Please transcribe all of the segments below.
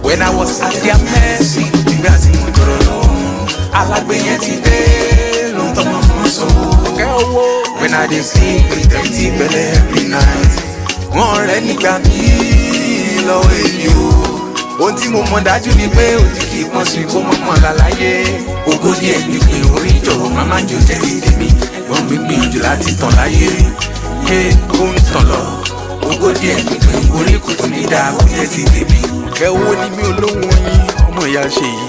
When I was at their mercy, Gazi Motoro, Alagbe ti dé, long time so. When I dey sleep with empty belly every night, wọ́n rẹ̀ nígbà mí lọ́wọ́ èmi o. Ohun tí mo mọ̀ dájú ni pé òjì kì í pọ́n sí kó mọ́ mọ́ láláyé. Ògo díẹ̀ ni pé orí ìjọ̀wọ́ máa jò jẹ́ ti tèmi. Ẹ̀gbọ́n mi gbìyànjú láti tàn láyé. Yé ó ń tàn lọ. Ògo díẹ̀ ni pé orí kò tún ní dáa kó jẹ́ ti tèmi. Kẹ́wọ́ ni mi olóhùn yín, ọmọ ìyá ṣe yìí.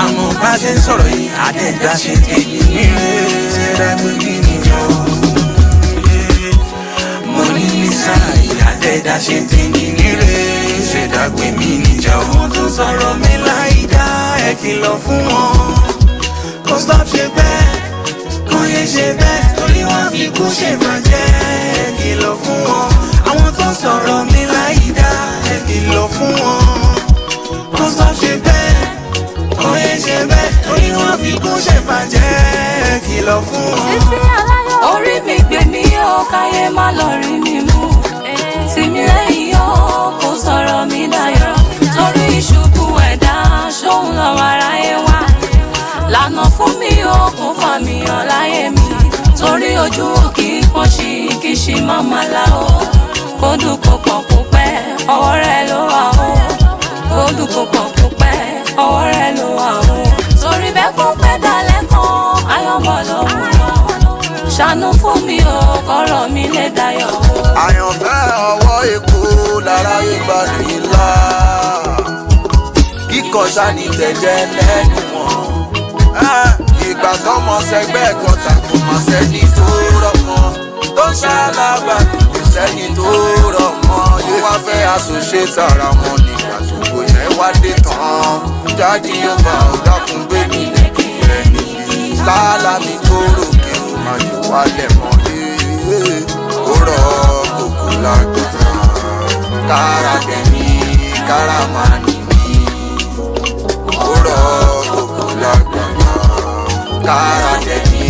Àmọ́ bá ṣe ń sọ̀rọ̀ yìí, àdẹ́dá ṣe tèmi nílé. Ṣẹ́dágbé kí ni jọ? Mo ní nísàlàyé, àdẹ́dá ṣe tèmi nílé. Ṣẹ́dágbé mi níjà. Wọ́n tún sọ̀rọ̀ mi láì dá, ẹ kìlọ̀ fún wọn. Kò stop ṣe bẹ́ẹ̀, kò yẹ ṣe bẹ́ẹ̀, torí wọ́n fi kú ṣe bàjẹ́. Ẹ kìlọ̀ fún wọn. Àwọn tó sọ̀rọ̀ mi láì dá, ẹ kìlọ̀ fún wọn. Kò stop ṣe bẹ́ẹ̀, kò yẹ ṣe bẹ́ẹ̀, torí wọ́n fi kú ṣe bàjẹ́. Ẹ kìlọ̀ fún wọn. Títí aláyọ̀ orí mi gbé mi ó káyé má lọ rí mi mú. Tìmí lẹ́yìn ó kò sọ̀rọ̀ mi dayọ̀. Torí ìṣubú ẹ̀dá ṣóun lọ́wọ́ aráyé wá. Lànà fún mi ó kò fà mí hàn láyé mi. Torí ojú kì í pọ́n sí kì í ṣe má má la o. Kódù kò pọ̀ kó pẹ́, ọwọ́ rẹ̀ ló wà o. Kódù kò pọ̀ kó pẹ́, ọwọ́ rẹ̀ ló wà o. Torí bẹ́ẹ̀ kó pẹ́ dalẹ̀ kan, ayọ̀bọ̀ ló wù lọ. Ṣàánú fún mi o, kọ́rọ̀ mi lè dayọ̀ o. Àyànfẹ́ ọwọ́ èkó lára ìgbà nílá. Kíkọ́ sani tẹ̀jẹ̀ lẹ́nu wọn. Ìgbà tọ́mọ sẹgbẹ́ kan tàkùn mọ́ sẹ́ni tó rọ̀ mọ́. Tó ń ṣàlábàkù kò sẹ́ni tó rọ̀ mọ́. Yóò wá fẹ́ associate ara wọn nígbà tó kò yẹn wá dé tán. Jáde yóò bá ọ̀dàkùn gbé mi lẹ́kì rẹ̀ níbi. Lálá mi tó ròkè ó máa yọ wálẹ̀ mọ́ lé. Ó rọ̀ kòkó lágbára. Kára tẹ̀mí, kára máa nì mí. Ó rọ̀ kòkó lágbára. Kára tẹ̀mí,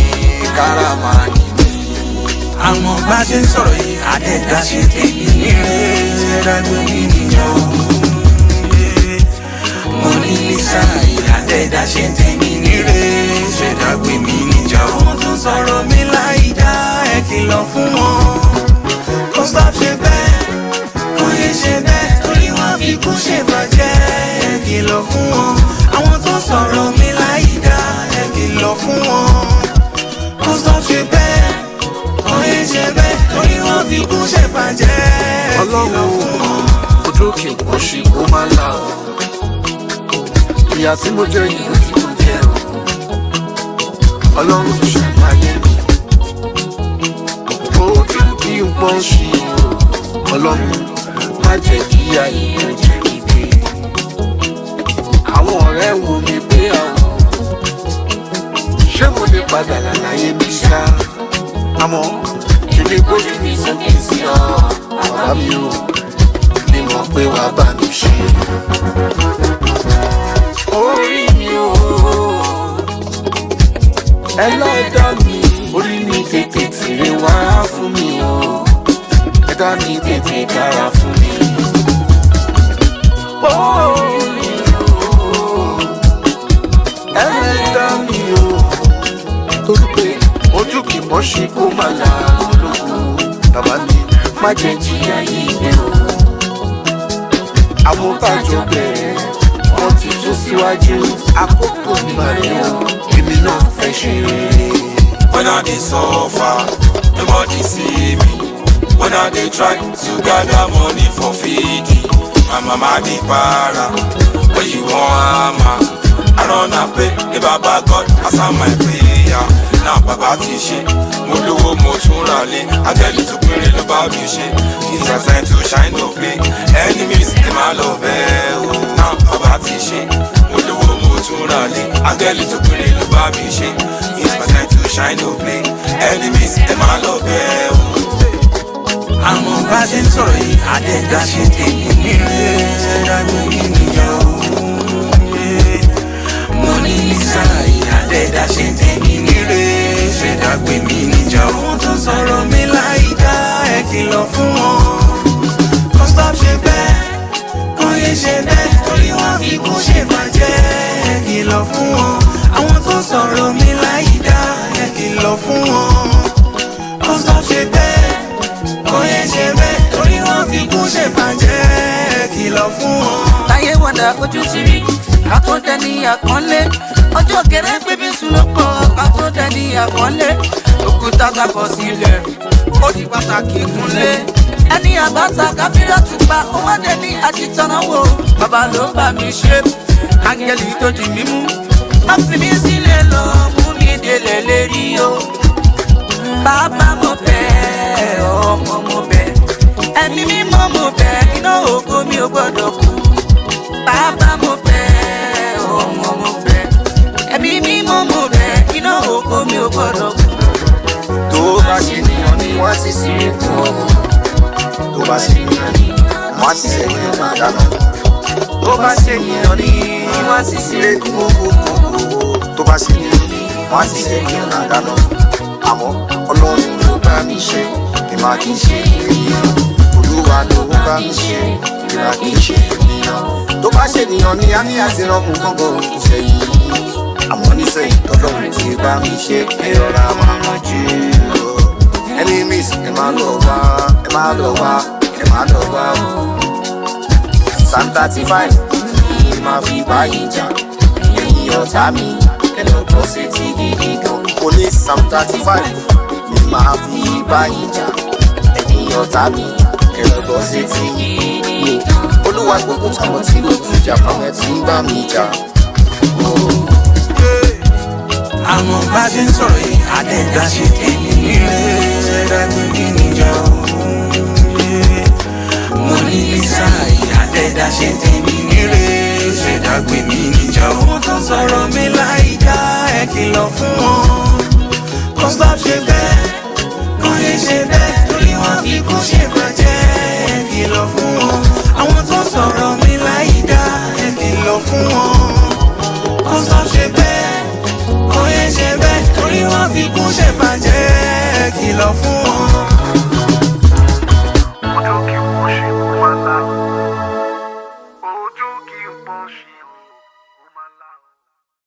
kára máa nì mí. Àmọ́ bá ṣe ń sọ̀rọ̀ yìí, àdẹ́dá ṣe tèmi nílé. Ṣẹ́dágbé mi níjà o. Mo ní nísàlàyé, àdẹ́dá ṣe tèmi nílé. Ṣẹ́dágbé mi níjà o. Wọ́n tún sọ̀rọ̀ mi láì dá, ẹ kìlọ̀ fún wọn. Kò stop ṣe bẹ́ẹ̀, kò yẹ ṣe bẹ́ẹ̀, torí wọ́n fi kú ṣe bàjẹ́. Ẹ kìlọ̀ fún wọn. Àwọn tó sọ̀rọ̀ mi láì dá, ẹ kìlọ̀ fún wọn. Kò stop ṣe bẹ́ẹ̀, kò yẹ ṣe bẹ́ẹ̀, torí wọ́n fi kú ṣe bàjẹ́. Ẹ kìlọ̀ fún wọn. Ojú kì í pọ̀ sí kó má là ó. Ìyá tí mo jẹ yìí ó fi kú jẹ́ o. Ọlọ́run tó ṣàlàyé mi. Ojú kì í pọ̀ sí o. Ọlọ́run má jẹ́ kí ayé ó jẹ́ mi gbé. Àwọn ọ̀rẹ́ wo mi pé àwọn. Ṣé mo lè padà lálàyé mi sá? Àmọ́ ilé gbójú mi sókè sí ọ. Bàbá mi ò ní mọ̀ pé wàá bá mi ṣe. Orí mi ò, ẹlẹ́dàá mi, orí mi tètè tìrẹ wá fún mi o. Ẹ̀dá mi tètè dára fún mi. Orí mi ò, ẹlẹ́dàá mi o. Torí pé ojú kì í mọ́ sí kó má là olóko. Bàbá mi má jẹ́ jìyà yìí ni o. Àwọn bàjọ́ bẹ̀rẹ̀ wọ́n ti tún síwájú. Àkókò mi máa rí o, èmi náà fẹ́ ṣe rere. When I dey suffer, nobody see me. When I dey try to gather money for feeding, my mama dey para. When you wan hammer, I run and pray, the Baba God answer my prayer. Now Baba ti ṣe, mo lówó mo tún ra lé. Áńgẹ́lì tó péré ló bá mi ṣe. It's a time to shine to play. Enemies dey máa lọ bẹ́ẹ̀ o. Now Baba ti ṣe, mo lówó mo tún ra lé. Áńgẹ́lì tó péré ló bá mi ṣe. It's a time to shine to play. Enemies dey máa lọ bẹ́ẹ̀ o. Àmọ́ bá ṣe ń sọ̀rọ̀ yìí, àdẹ́dá ṣe tèmi nílé. Ṣẹ́dágbé mi níjà o. Mo ní nísàlàyé, àdẹ́dá ṣe tèmi nílé. Ṣẹ́dágbé kìlọ̀ fún wọn. Kò sọ ṣe bẹ́ẹ̀, kò yẹ ṣe bẹ́ẹ̀, torí wọ́n fi kún ṣe bàjẹ́ kìlọ̀ fún wọn. Táyé wọ̀dà ojú ti rí, ká tó dẹni àpọ́nlé. Ọjọ́ gẹ̀rẹ́ pé bí sùn ló pọ̀, ká tó dẹni àpọ́nlé. Òkúta gbàgbọ́ sílẹ̀, ó di pàtàkì kúnlé. Ẹni àbáta káfíńrà tún pa, ó wá dẹni àṣìtọ́nà wò. Bàbá ló bá mi ṣe, áńgẹ́lì tó di mímú. Má fi mí sílẹ̀ lọ, mú mi délẹ̀ lérí o. Bàbá mo bẹ̀, ọmọ mo bẹ̀, ẹ̀mí mímọ́ mo bẹ̀, iná ògo mi ò gbọ́dọ̀ kú. Bàbá mo bẹ̀, ọmọ mo bẹ̀, ẹ̀mí mímọ́ mo bẹ̀, iná ògo mi ò gbọ́dọ̀ kú. Tó bá ṣe nìyàn ni wọ́n ti sí ètò. Tó bá ṣe nìyàn ni wọ́n ti ṣe nìyàn máa dáná. Tó bá ṣe nìyàn ni wọ́n ti sí ètò. Tó bá ṣe nìyàn ni wọ́n ti ṣe nìyàn máa dáná. Àmọ́ Ọlọ́run ló bá mi ṣe, ìmá kì í ṣe ènìyàn. Olúwa ló bá mi ṣe, ìmá kì í ṣe ènìyàn. Tó bá ṣe nìyàn ni a ní àti rọ́pò gbọ́ngàn ìṣẹ́yìn. Àmọ́ nísẹ̀yìn tọ́lọ́run ti bá mi ṣe pé ọ̀rá máa rántí. Enemies, ẹ máa lọ wá, ẹ máa lọ wá, ẹ máa lọ wá o. Psalm 35 ni máa fi báyìí jà. Ẹ̀yin ọ̀tá mi, ẹ lọ bọ́ sétí gidi gan. Police Psalm 35 ni máa fi báyìí jà. Ẹ̀yin ọ̀tá mi, ẹ lọ bọ́ sétí gidi gan. Olúwa gbogbo táwọn tí ló tún jà fáwọn ẹ tí ń bá mi jà. Àwọn bá ṣe ń sọ̀rọ̀ yìí, àdẹ́gbà ṣe tèmi nílé, ṣẹ́dágbé mi níjà òun. Mo ní Lísà yìí, àdẹ́gbà ṣe tèmi nílé, ṣẹ́dágbé mi níjà òun. Wọ́n tó sọ̀rọ̀ mi láì dá, ẹ kìlọ̀ fún wọn. Kò stop ṣe bẹ́ẹ̀, kò yẹ ṣe bẹ́ẹ̀, torí wọ́n fi kún ṣe bàjẹ́, ẹ kìlọ̀ fún wọn. Àwọn tó sọ̀rọ̀ mi láì dá, ẹ kìlọ̀ fún wọn. Kò stop ṣe bẹ́ẹ̀, kò yẹ ṣe bẹ́ẹ̀, torí wọ́n fi kún ṣe bàjẹ́ kìlọ̀ fún wọn.